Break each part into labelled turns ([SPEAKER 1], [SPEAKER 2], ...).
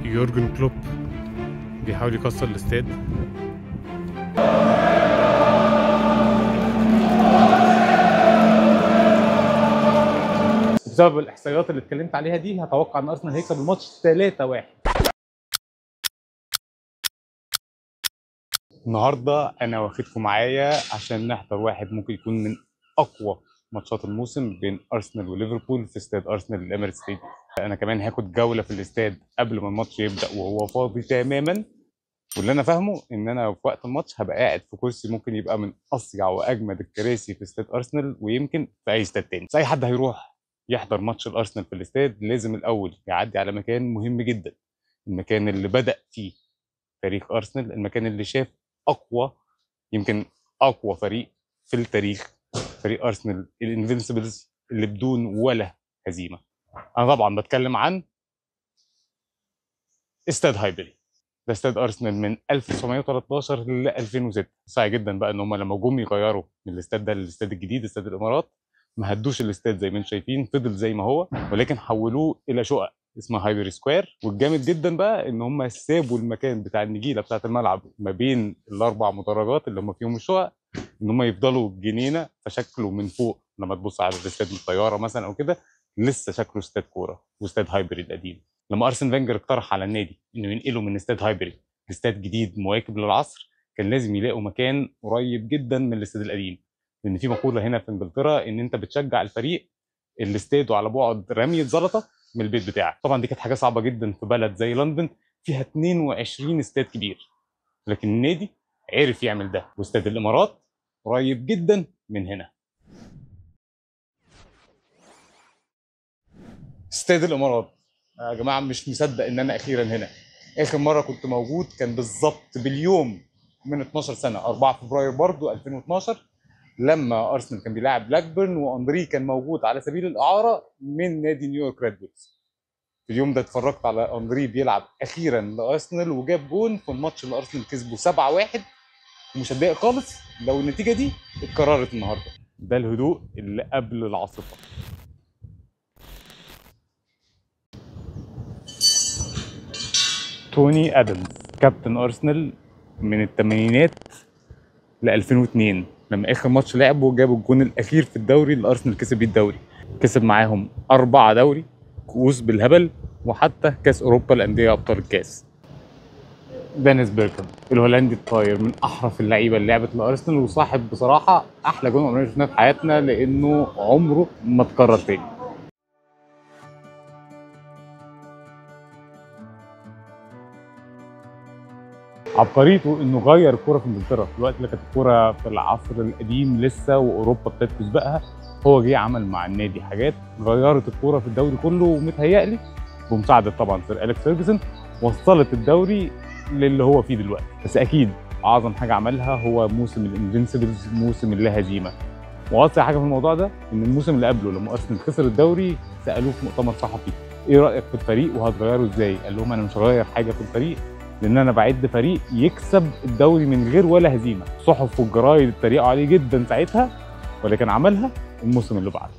[SPEAKER 1] يورجن كلوب بيحاول يكسر الاستاد. بسبب الاحصائيات اللي اتكلمت عليها دي هتوقع ان ارسنال هيكسب الماتش 3-1. النهارده انا واخدكم معايا عشان نحضر واحد ممكن يكون من اقوى ماتشات الموسم بين ارسنال وليفربول في استاد ارسنال الاميريتس ستاديوم. انا كمان هاخد جوله في الاستاد قبل ما الماتش يبدا وهو فاضي تماما، واللي انا فاهمه ان انا في وقت الماتش هبقى قاعد في كرسي ممكن يبقى من اصيع واجمد الكراسي في استاد ارسنال ويمكن في اي استاد تاني. بس اي حد هيروح يحضر ماتش الارسنال في الاستاد لازم الاول يعدي على مكان مهم جدا، المكان اللي بدأ فيه تاريخ ارسنال، المكان اللي شاف اقوى، يمكن اقوى فريق في التاريخ، فريق ارسنال الانفنسبلز اللي بدون ولا هزيمه. انا طبعا بتكلم عن استاد هايبري. ده استاد ارسنال من 1913 ل 2006. صعب جدا بقى ان هم لما جم يغيروا من الاستاد ده للاستاد الجديد استاد الامارات، ما هدوش الاستاد زي ما انتم شايفين، فضل زي ما هو، ولكن حولوه الى شقق اسمها هايبري سكوير. والجامد جدا بقى ان هم سابوا المكان بتاع النجيله بتاعه الملعب ما بين الاربع مدرجات اللي هم فيهم الشقق، ان هم يفضلوا جنينه، فشكله من فوق لما تبص على الاستاد من الطياره مثلا او كده لسه شكله استاد كوره واستاد هايبري القديم. لما ارسن فينجر اقترح على النادي انه ينقله من استاد هايبري لاستاد جديد مواكب للعصر، كان لازم يلاقوا مكان قريب جدا من الاستاد القديم، لان في مقوله هنا في انجلترا ان انت بتشجع الفريق اللي استاده على بعد رميه زلطه من البيت بتاعك. طبعا دي كانت حاجه صعبه جدا في بلد زي لندن فيها 22 استاد كبير، لكن النادي عرف يعمل ده، واستاد الامارات قريب جدا من هنا. استاد الامارات يا جماعه مش مصدق ان انا اخيرا هنا. اخر مره كنت موجود كان بالظبط باليوم من 12 سنه، 4 فبراير برضو 2012، لما ارسنال كان بيلاعب بلاك بيرن واندري كان موجود على سبيل الاعاره من نادي نيويورك ريد بولز. في اليوم ده اتفرجت على اندري بيلعب اخيرا لارسنال وجاب جون في الماتش اللي ارسنال كسبه 7-1، ومش هتضايق خالص لو النتيجه دي اتكررت النهارده. ده الهدوء اللي قبل العاصفه. توني ادمز كابتن ارسنال من الثمانينات ل 2002، لما اخر ماتش لعبه جابوا الجون الاخير في الدوري اللي ارسنال كسب بيه الدوري. كسب معاهم 4 دوري، كؤوس بالهبل، وحتى كاس اوروبا الانديه ابطال الكاس. دانيس بيركامب الهولندي الطاير من احرف اللعيبه اللي لعبت لارسنال، وصاحب بصراحه احلى جون عمرنا شفناه في حياتنا لانه عمره ما اتكرر تاني. عبقريته انه غير الكوره في انجلترا في الوقت اللي كانت الكوره في العصر القديم لسه واوروبا ابتدت تسبقها. هو جه عمل مع النادي حاجات غيرت الكوره في الدوري كله، ومتهيألي بمساعده طبعا سير اليكس فيرجسون وصلت الدوري للي هو فيه دلوقتي. بس اكيد اعظم حاجه عملها هو موسم الانفنسبلز، موسم اللا هزيمه. واصل حاجه في الموضوع ده ان الموسم اللي قبله لما ارسنال خسر الدوري سالوه في مؤتمر صحفي ايه رايك في الفريق وهتغيره ازاي؟ قال لهم انا مش هغير حاجه في الفريق لان انا بعد فريق يكسب الدوري من غير ولا هزيمه. الصحف والجرايد اتريقوا عليه جدا ساعتها، ولكن عملها الموسم اللي بعده.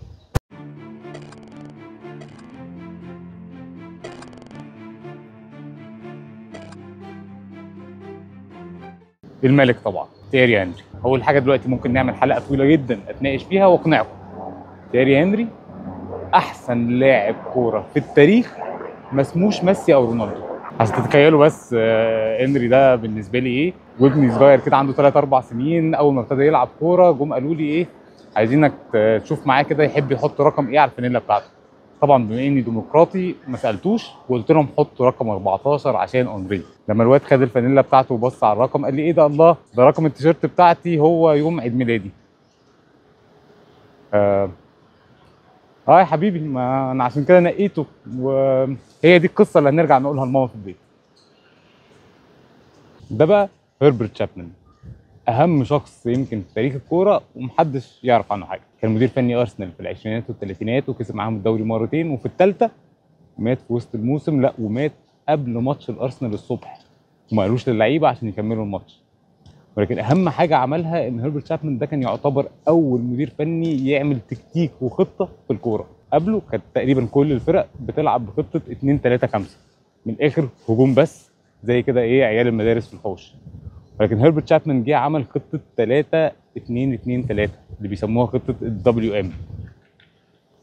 [SPEAKER 1] الملك طبعا تيري هنري. اول حاجه دلوقتي ممكن نعمل حلقه طويله جدا اتناقش فيها واقنعكم. تيري هنري احسن لاعب كوره في التاريخ، ما اسموش ميسي او رونالدو. عشان تتخيلوا بس هنري ده بالنسبه لي ايه، وابني صغير كده عنده 3 4 سنين اول ما ابتدى يلعب كوره جم قالوا لي ايه عايزينك تشوف معاه كده يحب يحط رقم ايه على الفانيلا بتاعته. طبعا بما اني ديمقراطي ما سالتوش وقلت لهم حطوا رقم 14 عشان اندري. لما الواد خد الفانيلا بتاعته وبص على الرقم قال لي ايه ده، الله ده رقم التيشيرت بتاعتي هو يوم عيد ميلادي. يا حبيبي ما انا عشان كده نقيته، وهي دي القصه اللي هنرجع نقولها لماما في البيت. ده بقى هربرت تشابمان، اهم شخص يمكن في تاريخ الكوره ومحدش يعرف عنه حاجه. كان مدير فني ارسنال في العشرينات والثلاثينات وكسب معاهم الدوري مرتين، وفي الثالثه مات في وسط الموسم، لا ومات قبل ماتش الارسنال الصبح وما قالوش للعيبه عشان يكملوا الماتش. ولكن اهم حاجه عملها ان هربرت تشابمان ده كان يعتبر اول مدير فني يعمل تكتيك وخطه في الكوره. قبله كانت تقريبا كل الفرق بتلعب بخطه 2 3 5، من الاخر هجوم بس، زي كده ايه عيال المدارس في الحوش. ولكن هيربرت شابمان جه عمل خطه 3 2 2 3 اللي بيسموها خطه الدبليو ام.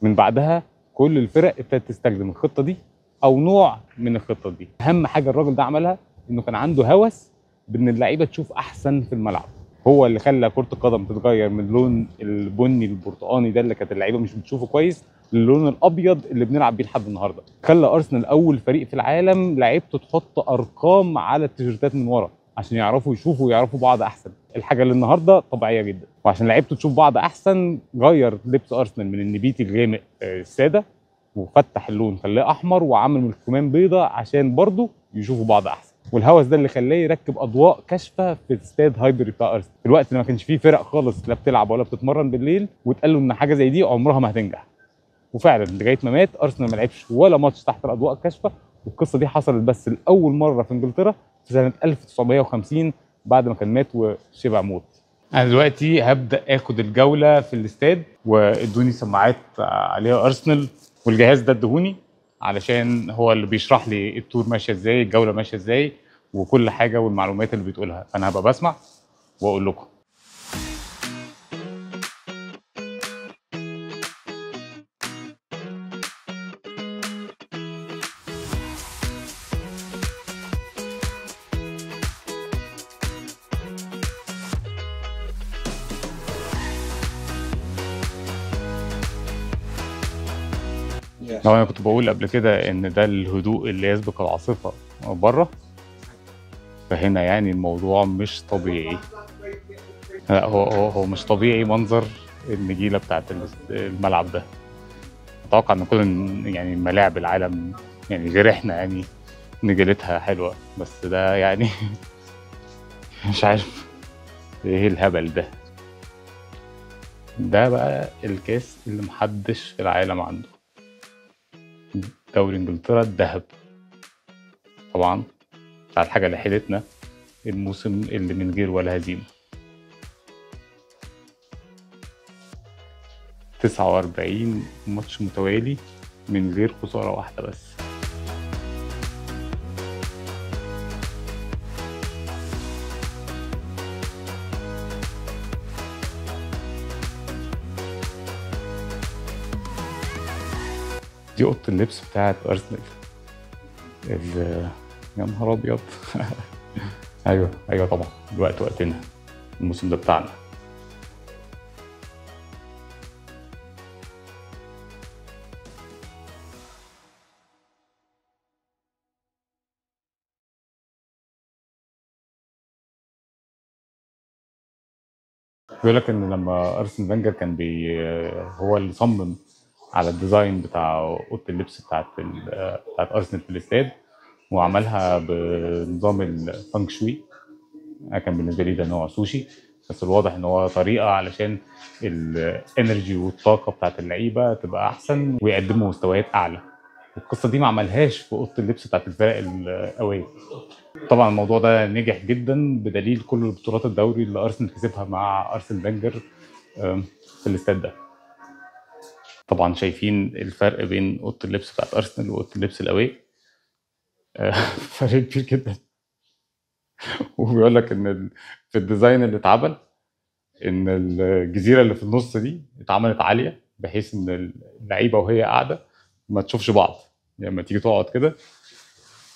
[SPEAKER 1] من بعدها كل الفرق ابتدت تستخدم الخطه دي او نوع من الخطه دي. اهم حاجه الراجل ده عملها انه كان عنده هوس بان اللعيبه تشوف احسن في الملعب. هو اللي خلى كره القدم تتغير من اللون البني البرتقاني ده اللي كانت اللعيبه مش بتشوفه كويس للون الابيض اللي بنلعب بيه لحد النهارده. خلى ارسنال اول فريق في العالم لعيبته تحط ارقام على التيشيرتات من ورا عشان يعرفوا يشوفوا ويعرفوا بعض احسن. الحاجه اللي النهارده طبيعيه جدا، وعشان لعيبته تشوف بعض احسن غير لبس ارسنال من النبيتي الغامق الساده وفتح اللون خلاه احمر وعمل من الكمام بيضه عشان برضه يشوفوا بعض احسن. والهوس ده اللي خلاه يركب اضواء كاشفه في استاد هايبري بتاع ارسنال في الوقت اللي ما كانش فيه فرق خالص لا بتلعب ولا بتتمرن بالليل، واتقال له ان حاجه زي دي عمرها ما هتنجح. وفعلا لغايه ما مات ارسنال ما لعبش ولا ماتش تحت الاضواء الكاشفه. والقصه دي حصلت بس لاول مره في انجلترا في سنه 1950 بعد ما كان مات وشبع موت. انا دلوقتي هبدا اخد الجوله في الاستاد، وادوني سماعات عليها ارسنال، والجهاز ده ادهوني علشان هو اللي بيشرح لي التور ماشيه ازاي، الجوله ماشيه ازاي، وكل حاجه والمعلومات اللي بتقولها. انا هبقى بسمع واقول لكم. لو انا كنت بقول قبل كده ان ده الهدوء اللي يسبق العاصفه بره، فهنا يعني الموضوع مش طبيعي. لا هو مش طبيعي منظر النجيله بتاعت الملعب ده. اتوقع ان كل يعني ملاعب العالم يعني غير احنا يعني نجيلتها حلوه، بس ده يعني مش عارف ايه الهبل ده. ده بقى الكاس اللي محدش في العالم عنده، دوري انجلترا الذهب. طبعا بتاع الحاجه اللي حيلتنا الموسم اللي من غير ولا هزيمه. 49 ماتش متوالي من غير خساره واحده بس. دي اوضه اللبس بتاعت ارسنال. يا نهار ابيض ايوه طبعا الوقت وقتنا، الموسم ده بتاعنا. بيقول لك ان لما ارسن فانجر كان هو اللي صمم على الديزاين بتاع اوضه اللبس بتاعت ارسنال في الاستاد، وعملها بنظام الفانك شوي. كان بالنسبه لي ده نوع سوشي، بس الواضح ان هو طريقه علشان الانرجي والطاقه بتاعت اللعيبه تبقى احسن ويقدموا مستويات اعلى. القصه دي ما عملهاش في اوضه اللبس بتاعت الفرق الاوائل. طبعا الموضوع ده نجح جدا بدليل كل البطولات الدوري اللي ارسنال كسبها مع ارسن فانجر في الاستاد ده. طبعا شايفين الفرق بين اوضه اللبس بتاعت ارسنال واوضه اللبس الاوائل، فرق كبير جدا. وبيقول لك ان في الديزاين اللي اتعمل ان الجزيره اللي في النص دي اتعملت عاليه بحيث ان اللعيبه وهي قاعده ما تشوفش بعض. يعني لما تيجي تقعد كده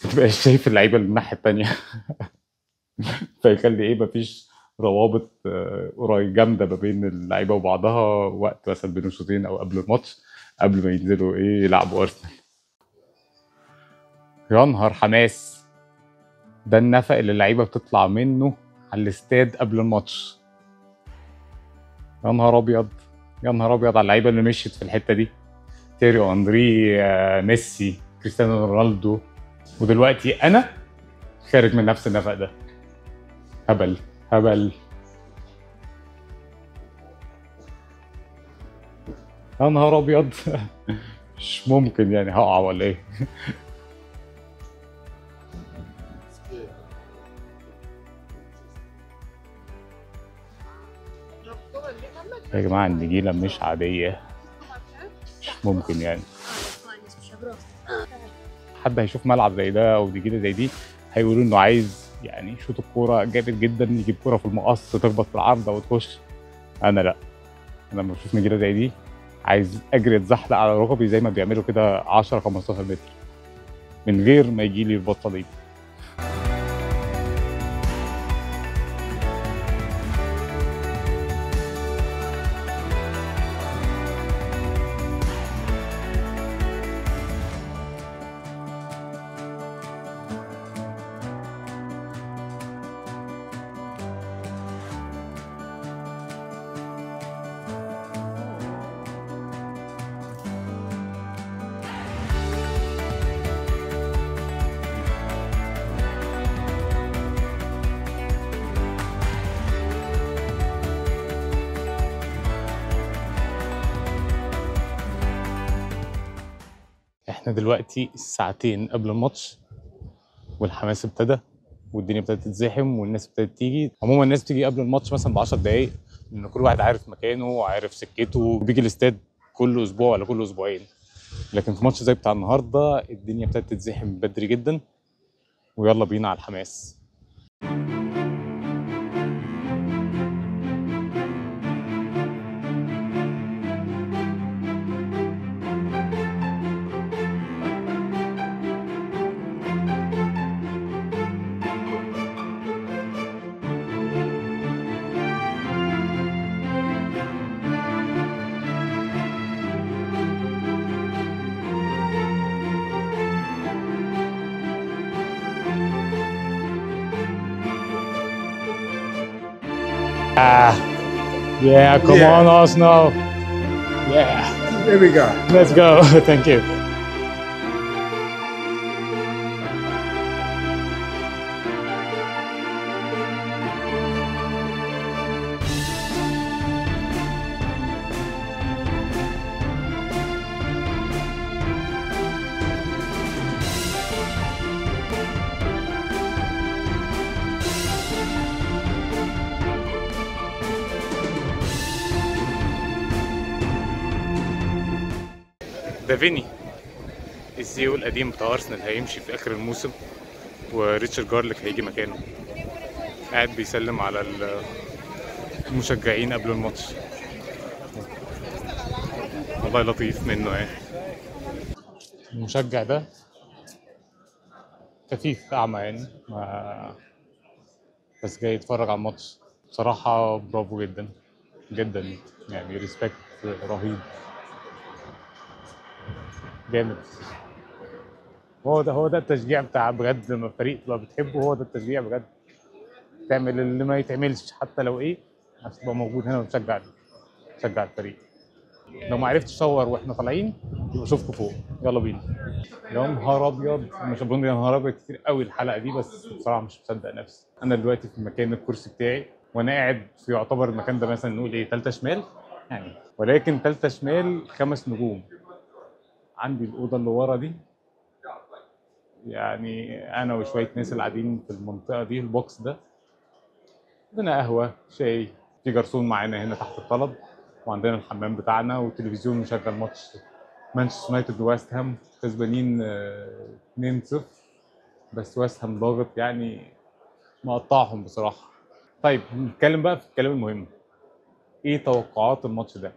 [SPEAKER 1] ما تبقاش شايف اللعيبه اللي الناحيه الثانيه فيخلي ايه مفيش روابط قريب جامده ما بين اللعيبه وبعضها وقت مثلا بين الشوطين او قبل الماتش قبل ما ينزلوا ايه يلعبوا ارسنال. يا نهار حماس، ده النفق اللي اللعيبه بتطلع منه على الاستاد قبل الماتش. يا نهار ابيض، يا نهار ابيض على اللعيبه اللي مشيت في الحته دي. تيري اندري، ميسي، كريستيانو رونالدو، ودلوقتي انا خارج من نفس النفق ده. هبل هبل. يا نهار ابيض مش ممكن يعني هقع ولا ايه؟ يا جماعه النجيله مش عاديه. مش ممكن يعني. حد هيشوف ملعب زي ده او نجيله زي دي هيقولوا انه عايز يعني يشوط الكوره جامد جدا، يجيب كوره في المقص تخبط في العارضه وتخش. انا لا، انا لما بشوف نجيله زي دي عايز اجري اتزحلق على ركبي زي ما بيعملوا كده 10 15 متر من غير ما يجي لي رباط صليبي. احنا دلوقتي ساعتين قبل الماتش والحماس ابتدى والدنيا ابتدت تتزحم والناس ابتدت تيجي. عموما الناس بتيجي قبل الماتش مثلا ب 10 دقايق لان كل واحد عارف مكانه وعارف سكته وبيجي الاستاد كل اسبوع ولا كل اسبوعين. لكن في ماتش زي بتاع النهارده الدنيا ابتدت تتزحم بدري جدا ويلا بينا على الحماس. Yeah, come on, Arsenal. Yeah.
[SPEAKER 2] There we go.
[SPEAKER 1] Let's go. Thank you. ده فيني السي او القديم بتاع ارسنال هيمشي في اخر الموسم وريتشارد جارليك هيجي مكانه. قاعد بيسلم على المشجعين قبل الماتش. والله لطيف منه يعني. المشجع ده خفيف اعمى يعني بس جاي يتفرج على الماتش. بصراحة برافو جدا جدا يعني، ريسبكت رهيب جامد. هو ده التشجيع بتاع بجد. لما فريق تبقى بتحبه هو ده التشجيع بجد. تعمل اللي ما يتعملش حتى لو ايه عشان تبقى موجود هنا وتشجع الفريق. لو ما عرفتش تصور واحنا طالعين يبقى شوفكوا فوق. يلا بينا. يا نهار ابيض، مش بقول يا نهار ابيض كتير قوي الحلقه دي، بس بصراحه مش مصدق نفسي. انا دلوقتي في مكان الكرسي بتاعي وانا قاعد في يعتبر المكان ده مثلا نقول ايه ثالثه شمال يعني، ولكن ثالثه شمال 5 نجوم. عندي الاوضه اللي ورا دي يعني انا وشويه ناس اللي قاعدين في المنطقه دي البوكس ده. عندنا قهوه شاي، في جرسون معانا هنا تحت الطلب، وعندنا الحمام بتاعنا والتلفزيون مشغل ماتش مانشستر يونايتد وويست هام كسبانين 2-0، بس ويست هام ضاغط يعني مقطعهم بصراحه. طيب نتكلم بقى في الكلام المهم. ايه توقعات الماتش ده؟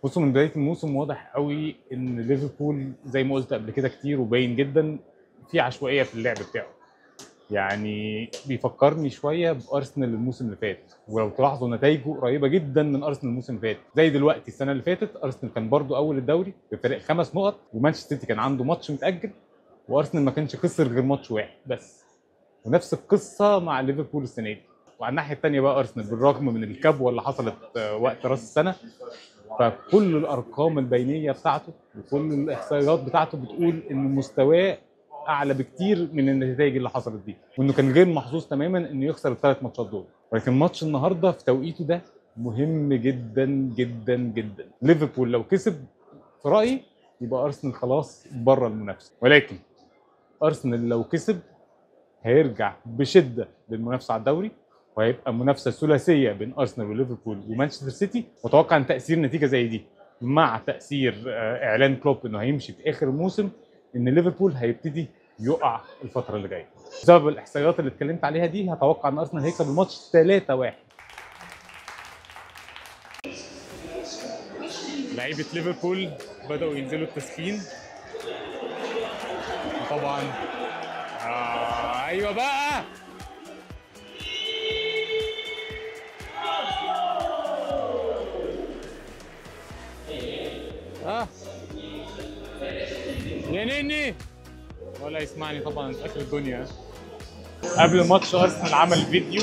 [SPEAKER 1] بصوا، من بدايه الموسم واضح قوي ان ليفربول زي ما قلت قبل كده كتير وباين جدا في عشوائيه في اللعب بتاعه. يعني بيفكرني شويه بارسنال الموسم اللي فات، ولو تلاحظوا نتائجه قريبه جدا من ارسنال الموسم اللي فات. زي دلوقتي السنه اللي فاتت ارسنال كان برضو اول الدوري بفارق 5 نقط، ومانشستر سيتي كان عنده ماتش متاجل وارسنال ما كانش خسر غير ماتش واحد بس. ونفس القصه مع ليفربول السنه دي. وعلى الناحيه الثانيه بقى ارسنال بالرغم من الكبوه اللي حصلت وقت راس السنه، فكل الارقام البينيه بتاعته وكل الاحصائيات بتاعته بتقول ان مستواه اعلى بكتير من النتائج اللي حصلت دي، وانه كان غير محظوظ تماما انه يخسر ال3 ماتشات دول. ولكن ماتش النهارده في توقيته ده مهم جدا جدا جدا. ليفربول لو كسب في رايي يبقى ارسنال خلاص بره المنافسه، ولكن ارسنال لو كسب هيرجع بشده للمنافسه على الدوري، وهيبقى منافسه ثلاثيه بين ارسنال وليفربول ومانشستر سيتي. واتوقع ان تاثير نتيجه زي دي مع تاثير اعلان كلوب انه هيمشي في اخر الموسم، ان ليفربول هيبتدي يقع الفتره اللي جايه. بسبب الاحصائيات اللي اتكلمت عليها دي هتوقع ان ارسنال هيكسب الماتش 3-1. لعيبه ليفربول بداوا ينزلوا التسخين طبعا. ايوه بقى. يا نني ولا يسمعني طبعا في اخر الدنيا. قبل ماتش ارسنال عمل فيديو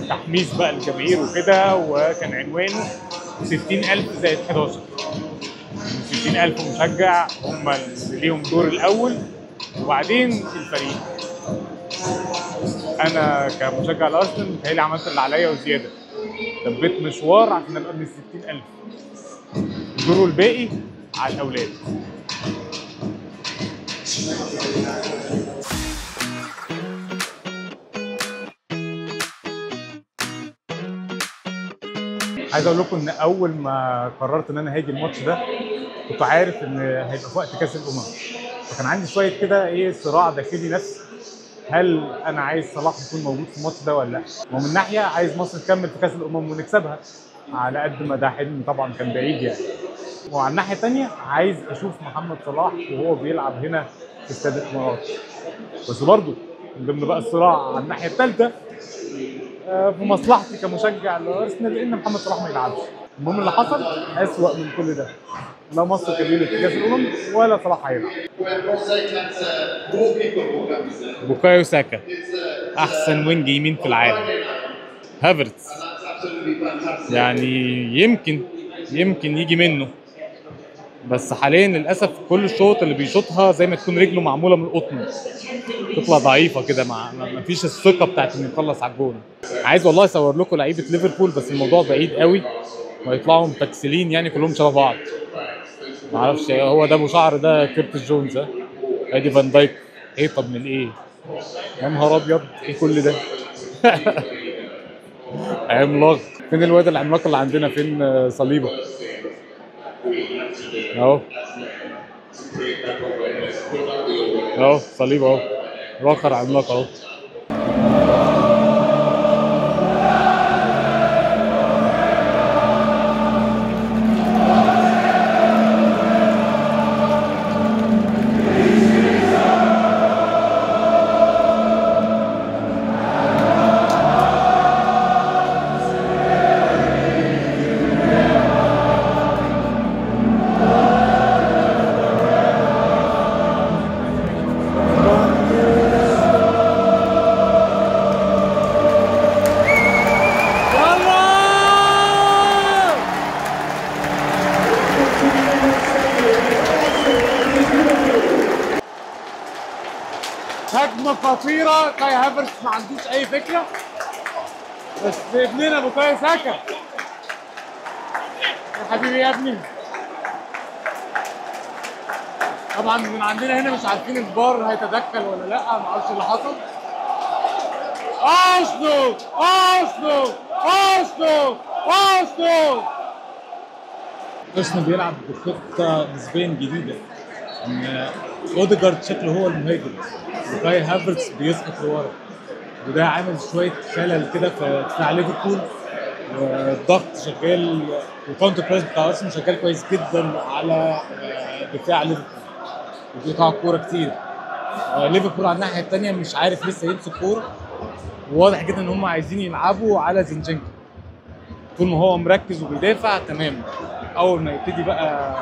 [SPEAKER 1] تحميس بقى للجماهير وكده، وكان عنوانه 60,000 زائد 11. 60,000 مشجع هم اللي ليهم دور الاول، وبعدين الفريق. انا كمشجع الارسنال متهيألي عملت اللي عليا وزياده، دبيت مشوار عشان ابقى من 60,000. دوروا الباقي على الاولاد. عايز اقول لكم ان اول ما قررت ان انا هاجي الماتش ده كنت عارف ان هيبقى في وقت كاس الامم، فكان عندي شويه كده صراع داخلي نفسي، هل انا عايز صلاح يكون موجود في الماتش ده ولا لا؟ ومن ناحيه عايز مصر تكمل في كاس الامم ونكسبها، على قد ما ده حلم طبعا كان بعيد يعني. وعلى الناحيه الثانيه عايز اشوف محمد صلاح وهو بيلعب هنا في استاد الامارات. بس برضه من ضمن بقى الصراع على الناحيه الثالثه في مصلحتي كمشجع لارسنال ان محمد صلاح ما يلعبش. المهم اللي حصل اسوأ من كل ده، لا مصر كبيره في كاس الامم ولا صلاح هيلعب. بوكايو ساكا احسن وينج يمين في العالم. هافرتز يعني يمكن يجي منه، بس حاليا للاسف كل الشوط اللي بيشوطها زي ما تكون رجله معموله من القطن، تطلع ضعيفه كده، ما فيش الثقه بتاعت انه يخلص على الجون. عايز والله اصور لكم لعيبه ليفربول بس الموضوع بعيد قوي ويطلعوا متكسلين يعني كلهم شبه بعض. ما اعرفش هو ده ابو شعر ده كيرتس جونز، ادي فان دايك. ايه طب من ايه؟ يا نهار ابيض ايه كل ده؟ عملاق. فين الواد العملاق اللي عندنا؟ فين صليبه؟ اهو صليبه اهو، راخر عملاق اهو. هجمة خطيرة، كاي هافرتز ما عندوش أي فكرة، بس ابننا بوكايو ساكا. يا حبيبي يا ابني. طبعا من عندنا هنا مش عارفين الفار هيتدخل ولا لا، ما اعرفش اللي حصل. ارسنال ارسنال ارسنال ارسنال. ارسنال بيلعب بخطة نسبيا جديدة، ان اوديجارد شكله هو المهاجم وكاي هافرتز بيسقط لورا، وده عامل شويه خلل كده في دفاع ليفربول. والضغط شغال والكاونتر بريس بتاع ارسنال شغال كويس جدا على دفاع ليفربول، وبيقطع الكوره كتير. ليفربول على الناحيه الثانيه مش عارف لسه يمسك كوره، وواضح جدا ان هم عايزين يلعبوا على زينشينكو. طول ما هو مركز وبيدافع تمام، اول ما يبتدي بقى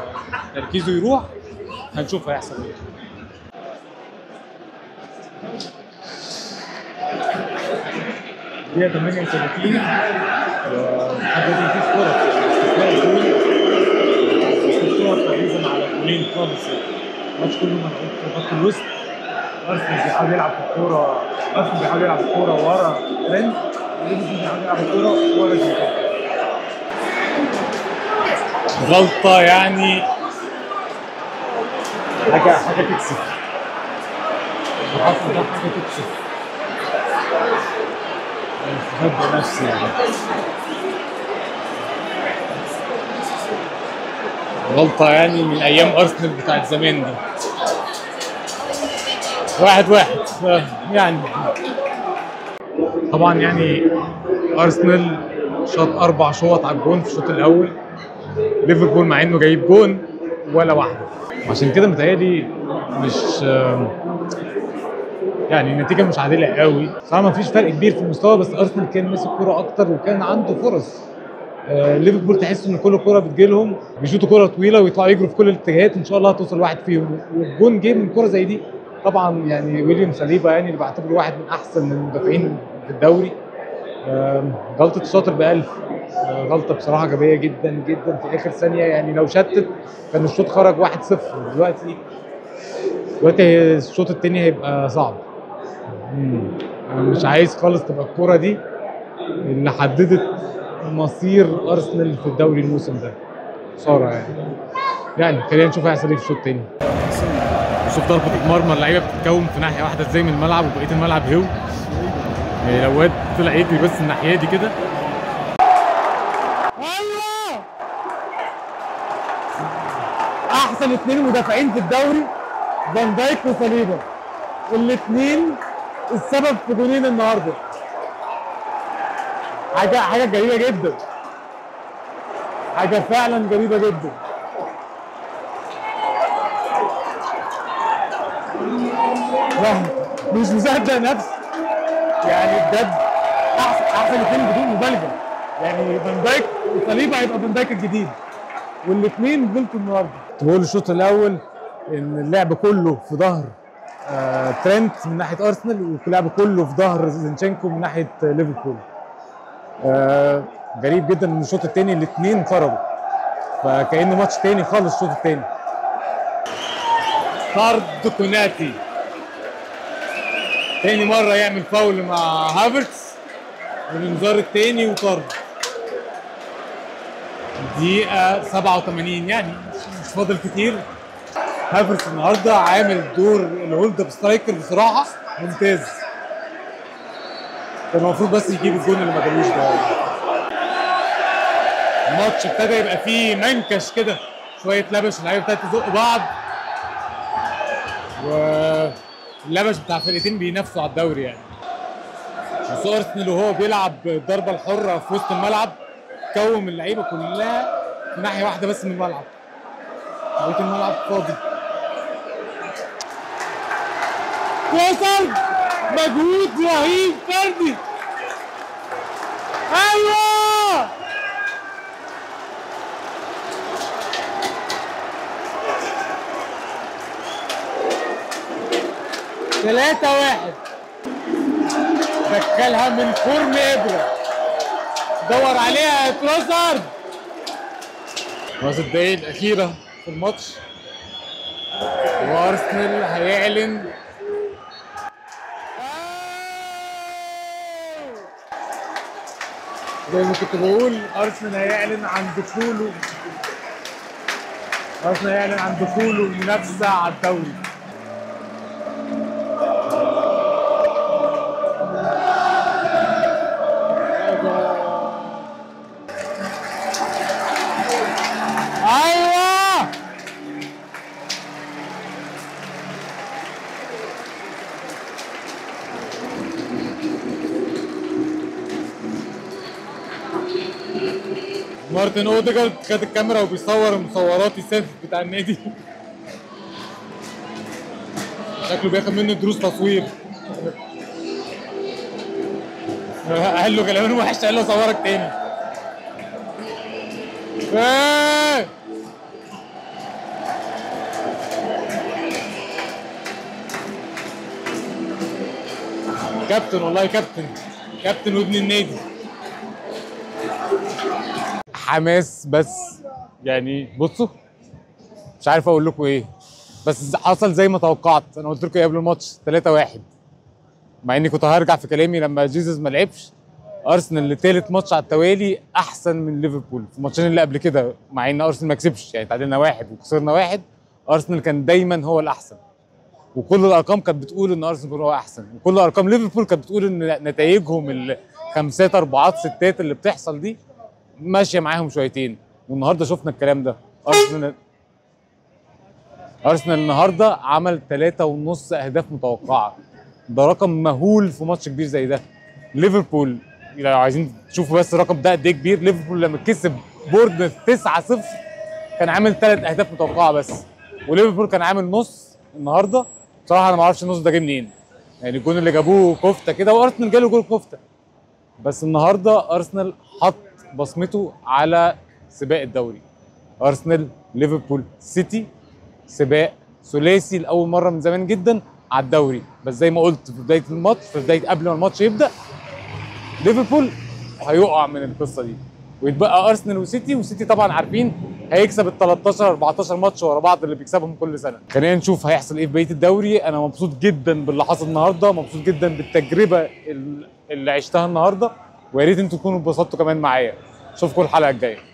[SPEAKER 1] تركيزه يروح هنشوف هيحصل ايه. دقيقة 38 لحد دلوقتي مفيش فرص، استثناء الجول مفيش فرص تقريبا على جولين خالص. الماتش كله ملعوب في خط الوسط. ارسنال بيحاول يلعب في الكورة، ورا ترند، وليفربول بيحاول يلعب الكورة ورا زينشينكو. غلطة يعني حاجة تكسف. الحصل ده حاجة تكسف. بحب نفسي يعني. غلطة يعني من أيام أرسنال بتاعت زمان دي. 1-1 يعني طبعا يعني أرسنال شاط 4 شوط على الجون في الشوط الأول، ليفربول مع إنه جايب جون ولا واحدة، عشان كده متهيألي مش يعني النتيجة مش عادلة قوي. صراحة ما فيش فرق كبير في المستوى، بس أرسنال كان ماسك كرة أكتر وكان عنده فرص. ليفربول تحس ان كل كوره بتجيلهم بيشوطوا كوره طويله ويطلعوا يجروا في كل الاتجاهات، ان شاء الله هتوصل واحد فيهم، والجون جه من كوره زي دي. طبعا يعني ويليام ساليبا يعني اللي بعتبره واحد من احسن المدافعين في الدوري. غلطه الشاطر بألف، غلطه بصراحه غبيه جدا جدا في اخر ثانيه، يعني لو شتت كان الشوط خرج 1-0. دلوقتي الشوط الثاني هيبقى صعب. انا مش عايز خالص تبقى الكوره دي اللي حددت مصير ارسنال في الدوري الموسم ده. خساره يعني خلينا نشوف هيحصل ايه في الشوط الثاني. شوف ضربه المرمى، اللعيبه بتتكون في ناحيه واحده ازاي من الملعب، وبقيه الملعب هو يعني لو واد طلع يجري بس الناحيه دي كده. ايوه احسن 2 مدافعين في الدوري فان دايك وساليبا، الاثنين السبب في جونين النهارده. حاجه غريبه جدا، حاجه فعلا غريبه جدا. لا مش مصدق نفسي يعني بجد. احسن اثنين بدون مبالغه، يعني فان دايك وصليبا هيبقى فان دايك الجديد، والاثنين غلطوا النهارده. بقول الشوط الاول ان اللعب كله في ظهر ترينت من ناحيه ارسنال، واللعب كله في ظهر زينشينكو من ناحيه ليفربول. غريب جدا ان الشوط الثاني الاثنين خرجوا، فكانه ماتش ثاني خالص الشوط الثاني. طرد كوناتي، تاني مرة يعمل فاول مع هافرتس، والانذار التاني وطرد. دقيقة 87 يعني مش فاضل كتير. هافرتس النهارده عامل دور الهولد اب سترايكر بصراحة ممتاز. كان المفروض بس يجيب الجون اللي ما جابوش ده. الماتش ابتدى يبقى فيه منكش كده، شوية لبش، اللعيبة ابتدت تزق بعض، واللبش بتاع فرقتين بينافسوا على الدوري يعني. بس ارسنال وهو بيلعب الضربه الحره في وسط الملعب كون من اللعيبه كلها في ناحيه واحده بس من الملعب، بقيه الملعب فاضي. وصل مجهود رهيب فردي. ايوه ثلاثة واحد، دخلها من فرن ابره، دور عليها تروسارد. خلاص الدقايق الاخيره في الماتش وارسنال هيعلن زي ما كنت بقول، ارسنال هيعلن عن دخوله المنافسه على الدوري. ايوه مارتن اوديجارد خد الكاميرا وبيصور المصورات السيلف بتاع النادي. شكله بياخد منه دروس تصوير. قال له كلام وحش، قال له اصورك تاني. كابتن والله، كابتن وابن النادي. حماس بس يعني. بصوا مش عارف اقول لكم ايه، بس حصل زي ما توقعت. انا قلت لكم قبل الماتش 3-1، مع اني كنت هرجع في كلامي لما جيزس ما لعبش. ارسنال لثالث ماتش على التوالي احسن من ليفربول في الماتشين اللي قبل كده، مع ان ارسنال ما كسبش، يعني تعادلنا 1 وخسرنا 1. ارسنال كان دايما هو الاحسن، وكل الارقام كانت بتقول ان ارسنال هو احسن، وكل ارقام ليفربول كانت بتقول ان نتائجهم الخمسات 4 6 اللي بتحصل دي ماشيه معاهم شويتين. والنهارده شفنا الكلام ده. ارسنال النهارده عمل 3.5 اهداف متوقعه، ده رقم مهول في ماتش كبير زي ده. ليفربول لو عايزين تشوفوا بس الرقم ده قد ايه كبير، ليفربول لما كسب بورنموث 9-0 كان عامل 3 اهداف متوقعه بس، وليفربول كان عامل نص النهارده. بصراحه انا ما اعرفش النص ده جه منين، يعني الجون اللي جابوه كفته كده، وارسنال جاله جول كفته. بس النهارده ارسنال حط بصمته على سباق الدوري. ارسنال ليفربول سيتي سباق ثلاثي لاول مره من زمان جدا على الدوري. بس زي ما قلت في بدايه الماتش، في بدايه قبل ما الماتش يبدا، ليفربول هيقع من القصه دي ويتبقى ارسنال وسيتي. وسيتي طبعا عارفين هيكسب ال 13 14 ماتش ورا بعض اللي بيكسبهم كل سنه. خلينا نشوف هيحصل ايه في بقيه الدوري. انا مبسوط جدا باللي حصل النهارده، مبسوط جدا بالتجربه اللي عشتها النهارده، ويا ريت انتوا تكونوا اتبسطتوا كمان معايا. اشوفكم الحلقه الجايه.